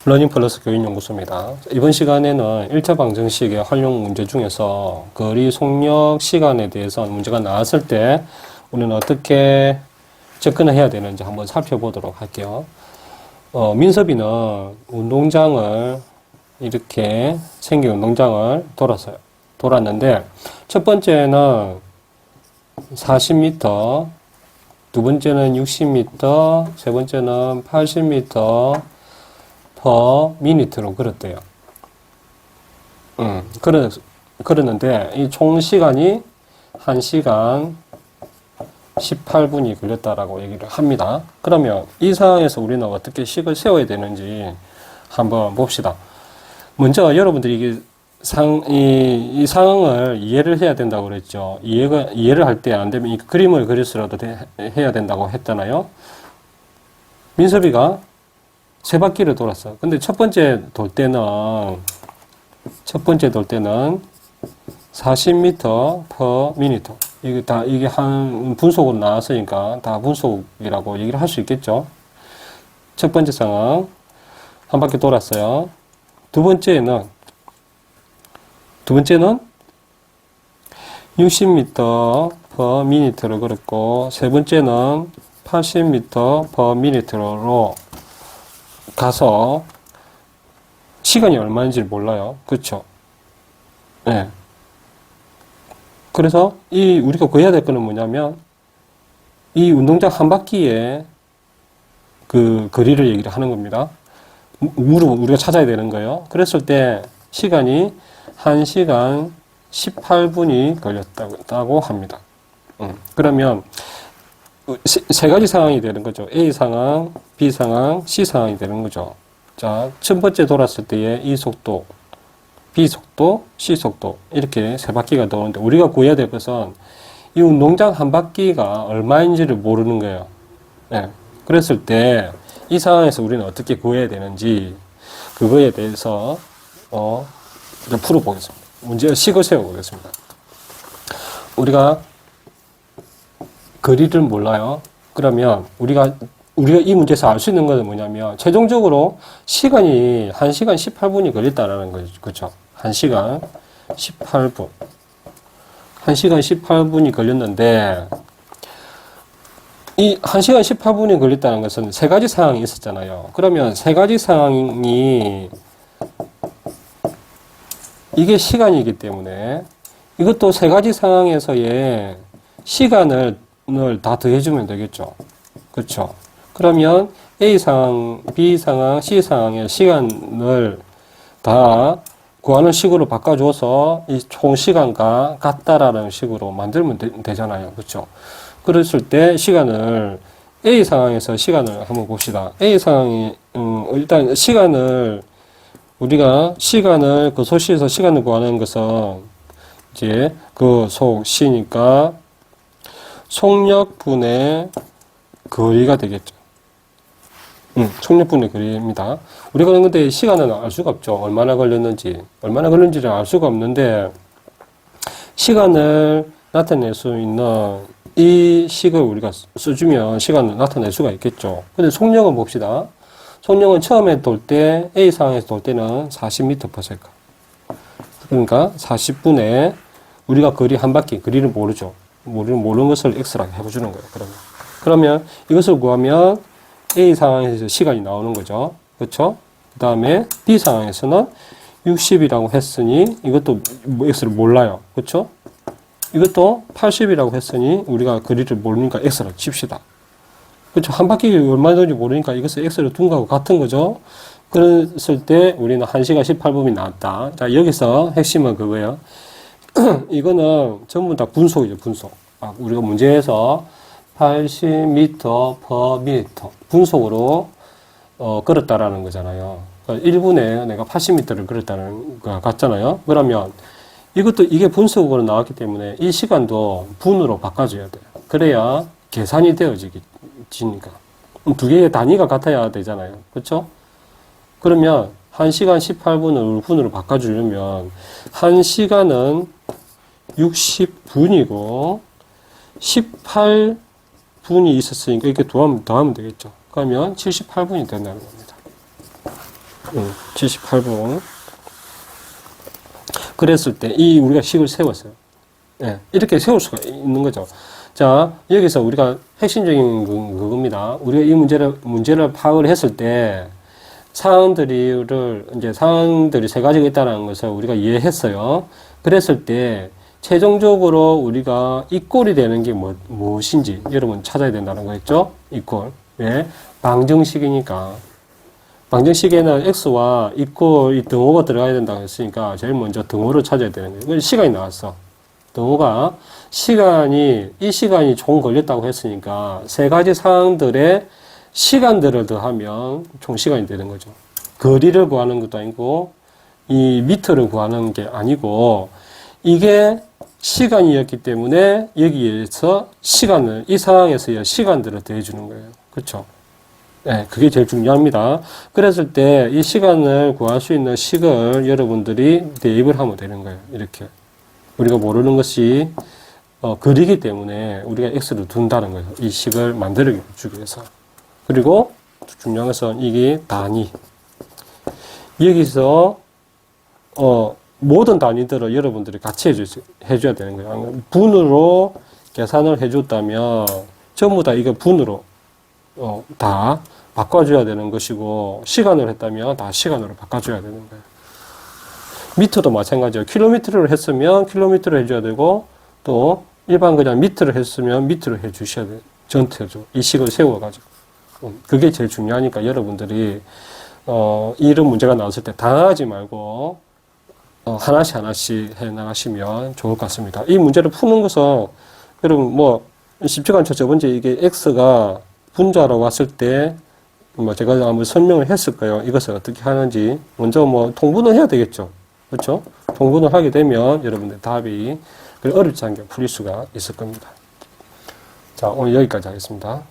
러닝 플러스 교육연구소입니다. 이번 시간에는 1차 방정식의 활용 문제 중에서 거리 속력 시간에 대해서 문제가 나왔을 때 우리는 어떻게 접근을 해야 되는지 한번 살펴보도록 할게요. 민섭이는 운동장을 이렇게 생긴 운동장을 돌았는데 첫 번째는 40m, 두 번째는 60m, 세 번째는 80m per minute로 그렸대요. 그랬는데 이 총 시간이 1시간 18분이 걸렸다라고 얘기를 합니다. 그러면 이 상황에서 우리는 어떻게 식을 세워야 되는지 한번 봅시다. 먼저 여러분들이 이 상황을 이해를 해야 된다고 그랬죠. 이해를 할 때 안 되면 이 그림을 그려서라도 해야 된다고 했잖아요. 민섭이가 세 바퀴를 돌았어. 근데 첫 번째 돌 때는 40m per minute. 이게 한 분속으로 나왔으니까 다 분속이라고 얘기를 할 수 있겠죠. 첫 번째 상황. 한 바퀴 돌았어요. 두 번째는 60m per minute를 그렸고, 세 번째는 80m per minute로 가서 시간이 얼마인지 몰라요. 그렇죠? 네. 그래서 우리가 구해야 될 거는 뭐냐면 이 운동장 한 바퀴에 그 거리를 얘기를 하는 겁니다. 우리가 찾아야 되는 거예요. 그랬을 때 시간이 1시간 18분이 걸렸다고 합니다. 그러면 세 가지 상황이 되는 거죠. A 상황, B 상황, C 상황이 되는 거죠. 자, 첫 번째 돌았을 때의 이 속도, B 속도, C 속도 이렇게 세 바퀴가 도는데 우리가 구해야 될 것은 이 운동장 한 바퀴가 얼마인지를 모르는 거예요. 네. 그랬을 때 이 상황에서 우리는 어떻게 구해야 되는지 그거에 대해서 좀 풀어보겠습니다. 문제 식을 세워보겠습니다. 우리가 거리를 몰라요. 그러면 우리가 이 문제에서 알 수 있는 것은 뭐냐면 최종적으로 시간이 1시간 18분이 걸렸다라는 거죠. 그렇죠? 1시간 18분. 1시간 18분이 걸렸는데 이 1시간 18분이 걸렸다는 것은 세 가지 상황이 있었잖아요. 그러면 세 가지 상황이 이게 시간이기 때문에 이것도 세 가지 상황에서의 시간을 다 더해주면 되겠죠. 그렇죠. 그러면 A 상황, B 상황, C 상황의 시간을 다 구하는 식으로 바꿔줘서 이 총 시간과 같다라는 식으로 만들면 되잖아요. 그렇죠. 그랬을 때 시간을 A 상황에서 시간을 한번 봅시다. A 상황이 일단 우리가 그 소시에서 시간을 구하는 것은 이제 그 C니까 속력분의 거리가 되겠죠. 속력분의 거리입니다. 우리가 근데 시간은 알 수가 없죠. 얼마나 걸렸는지를 알 수가 없는데 시간을 나타낼 수 있는 이 식을 우리가 써주면 시간을 나타낼 수가 있겠죠. 근데 속력은 봅시다. 속력은 처음에 돌 때, A 상황에서 돌 때는 40m/s. 그러니까 40분에 우리가 거리 한 바퀴, 거리를 모르죠. 모르는 것을 x라고 해주는 거예요. 그러면 이것을 구하면 A 상황에서 시간이 나오는 거죠. 그렇죠? 그 다음에 B 상황에서는 60이라고 했으니 이것도 x를 몰라요. 그렇죠? 이것도 80이라고 했으니 우리가 거리를 모르니까 x를 칩시다. 그렇죠? 한 바퀴 얼마 정도인지 모르니까 이것을 x를 둔 거하고 같은 거죠. 그랬을 때 우리는 1시간 18분이 나왔다. 자, 여기서 핵심은 그거예요. 이거는 전부 다 분속이죠, 분속. 우리가 문제에서 80m per minute 분속으로 걸었다라는 거잖아요. 그러니까 1분에 내가 80m를 걸었다는 거 같잖아요. 그러면 이게 분속으로 나왔기 때문에 이 시간도 분으로 바꿔줘야 돼요. 그래야 계산이 되어지니까. 두 개의 단위가 같아야 되잖아요. 그렇죠? 그러면 1시간 18분을 분으로 바꿔주려면 1시간은 60분이고 18분이 있었으니까 이렇게 더하면 되겠죠. 그러면 78분이 된다는 겁니다. 78분. 그랬을 때, 우리가 식을 세웠어요. 예, 이렇게 세울 수가 있는 거죠. 자, 여기서 우리가 핵심적인 그겁니다. 우리가 이 문제를 파악을 했을 때, 상황들이 세 가지가 있다는 것을 우리가 이해했어요. 그랬을 때, 최종적으로 우리가 이꼴이 되는 게 무엇인지 여러분 찾아야 된다는 거겠죠? 이꼴. 왜? 방정식이니까. 방정식에는 x와 이꼴, 이 등호가 들어가야 된다고 했으니까 제일 먼저 등호를 찾아야 되는 거예요. 시간이 나왔어. 등호가 이 시간이 총 걸렸다고 했으니까 세 가지 상황들의 시간들을 더하면 총 시간이 되는 거죠. 거리를 구하는 것도 아니고 이 미터를 구하는 게 아니고 이게 시간이었기 때문에 여기에서 이 상황에서의 시간들을 더해주는 거예요. 그렇죠? 네, 그게 제일 중요합니다. 그랬을 때 이 시간을 구할 수 있는 식을 여러분들이 대입을 하면 되는 거예요. 이렇게. 우리가 모르는 것이 거리기 때문에 우리가 x를 둔다는 거예요. 이 식을 만들어주기 위해서. 그리고 중요한 것은 이게 단위. 여기서 모든 단위들을 여러분들이 같이 해줘야 되는 거예요. 분으로 계산을 해줬다면 전부 다 이거 분으로 다 바꿔줘야 되는 것이고 시간을 했다면 다 시간으로 바꿔줘야 되는 거예요. 미터도 마찬가지예요. 킬로미터를 했으면 킬로미터로 해줘야 되고 또 일반 그냥 미터를 했으면 미터로 해주셔야 돼요. 전체적으로 이 식을 세워가지고 그게 제일 중요하니까 여러분들이 이런 문제가 나왔을 때 당하지 말고 하나씩 해 나가시면 좋을 것 같습니다. 이 문제를 푸는 것은 여러분 쉽지가 않죠. 저번에 이게 x가 분자로 왔을 때 제가 한번 설명을 했을 거예요. 이것을 어떻게 하는지 먼저 통분을 해야 되겠죠. 그렇죠? 통분을 하게 되면 여러분들 답이 어렵지 않게 풀릴 수가 있을 겁니다. 자, 오늘 여기까지 하겠습니다.